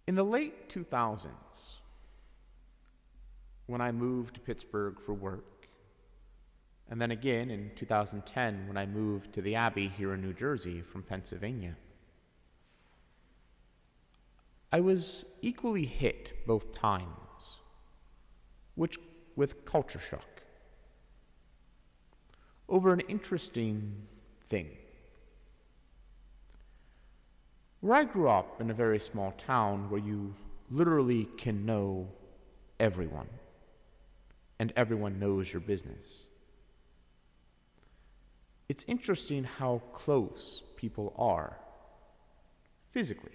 In the late 2000s, when I moved to Pittsburgh for work, and then again in 2010 when I moved to the Abbey here in New Jersey from Pennsylvania, I was equally hit both times, with culture shock, over an interesting thing. Where I grew up in a very small town where you literally can know everyone, and everyone knows your business. It's interesting how close people are, physically.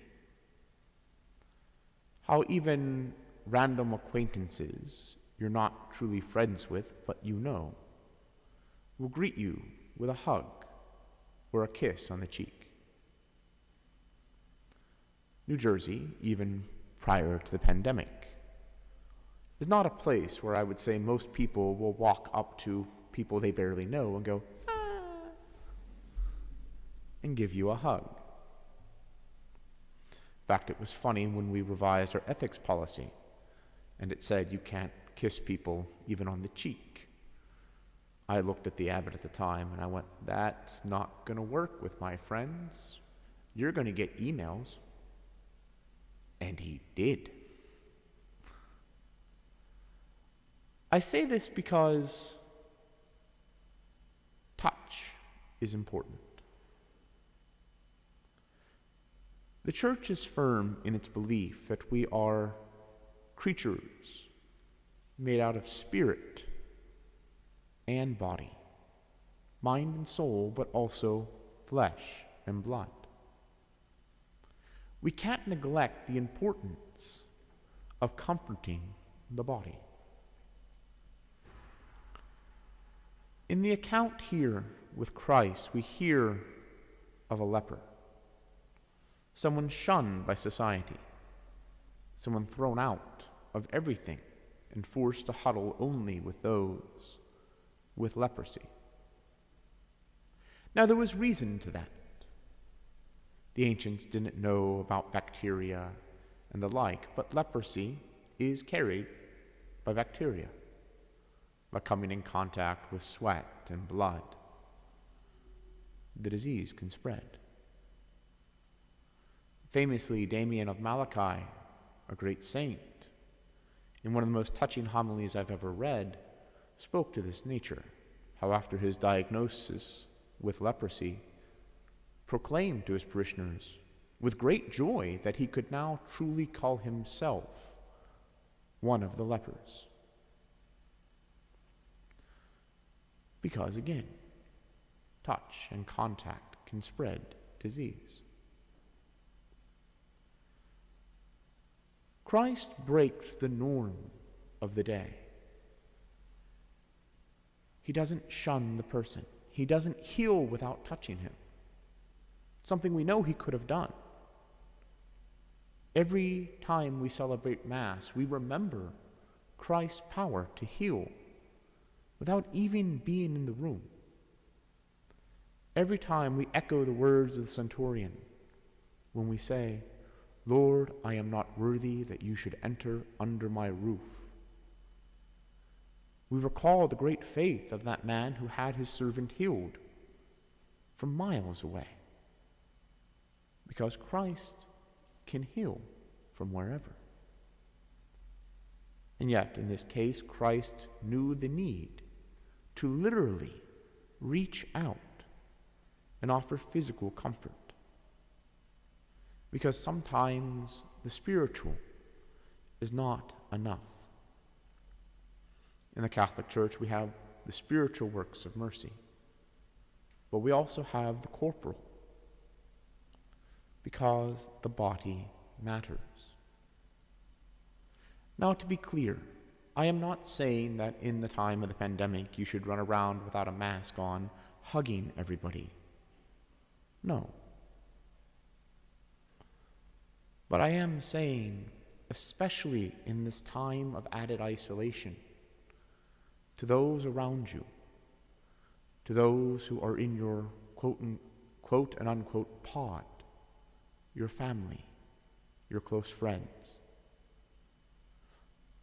How even random acquaintances you're not truly friends with, but you know, will greet you with a hug or a kiss on the cheek. New Jersey, even prior to the pandemic, is not a place where I would say most people will walk up to people they barely know and go, "Ah," and give you a hug. In fact, it was funny when we revised our ethics policy, and it said you can't kiss people even on the cheek. I looked at the abbot at the time and I went, "That's not going to work with my friends. You're going to get emails." And he did. I say this because touch is important. The church is firm in its belief that we are creatures made out of spirit and body, mind and soul, but also flesh and blood. We can't neglect the importance of comforting the body. In the account here with Christ, we hear of a leper, someone shunned by society, someone thrown out of everything and forced to huddle only with those with leprosy. Now, there was reason to that. The ancients didn't know about bacteria and the like, but leprosy is carried by bacteria, by coming in contact with sweat and blood. The disease can spread. Famously, Damien of Malachi, a great saint, in one of the most touching homilies I've ever read, spoke to this nature, how after his diagnosis with leprosy, proclaimed to his parishioners with great joy that he could now truly call himself one of the lepers. Because again, touch and contact can spread disease. Christ breaks the norm of the day. He doesn't shun the person. He doesn't heal without touching him. Something we know he could have done. Every time we celebrate Mass, we remember Christ's power to heal without even being in the room. Every time we echo the words of the Centroian when we say, "Lord, I am not worthy that you should enter under my roof." We recall the great faith of that man who had his servant healed from miles away. Because Christ can heal from wherever. And yet, in this case, Christ knew the need to literally reach out and offer physical comfort. Because sometimes the spiritual is not enough. In the Catholic Church, we have the spiritual works of mercy, but we also have the corporal, because the body matters. Now, to be clear, I am not saying that in the time of the pandemic you should run around without a mask on, hugging everybody. No. But I am saying, especially in this time of added isolation, to those around you, to those who are in your quote and unquote pod, your family, your close friends.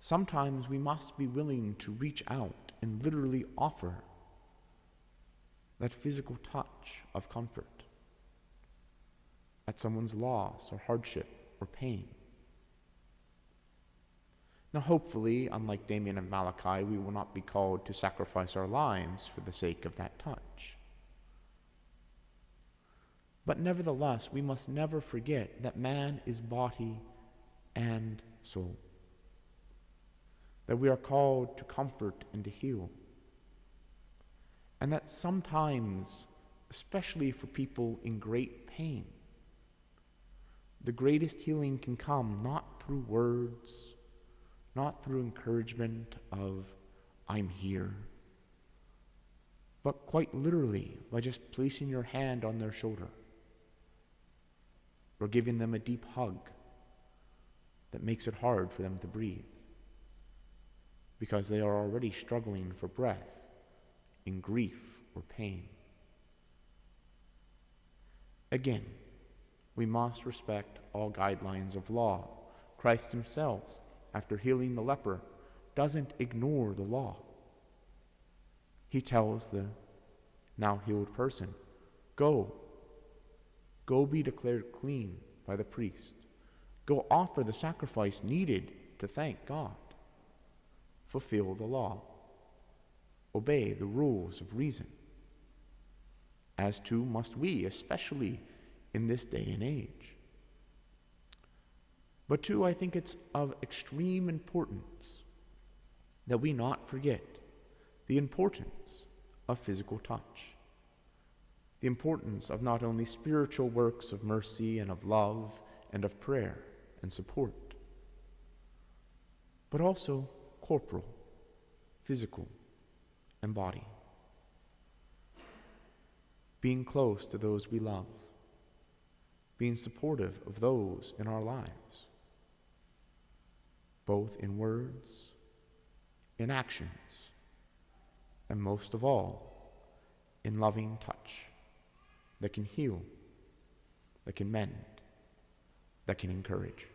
Sometimes we must be willing to reach out and literally offer that physical touch of comfort at someone's loss or hardship or pain. Now, hopefully, unlike Damien and Malachi, we will not be called to sacrifice our lives for the sake of that touch. But nevertheless, we must never forget that man is body and soul, that we are called to comfort and to heal, and that sometimes, especially for people in great pain, the greatest healing can come not through words, not through encouragement of, I'm here, but quite literally by just placing your hand on their shoulder or giving them a deep hug that makes it hard for them to breathe because they are already struggling for breath in grief or pain. Again, we must respect all guidelines of law. Christ himself, after healing the leper, doesn't ignore the law. He tells the now healed person, go be declared clean by the priest. Go offer the sacrifice needed to thank God. Fulfill the law. Obey the rules of reason. As too must we, especially in this day and age. But too, I think it's of extreme importance that we not forget the importance of physical touch, the importance of not only spiritual works of mercy and of love and of prayer and support, but also corporal, physical, and body. Being close to those we love, being supportive of those in our lives, both in words, in actions, and most of all, in loving touch that can heal, that can mend, that can encourage.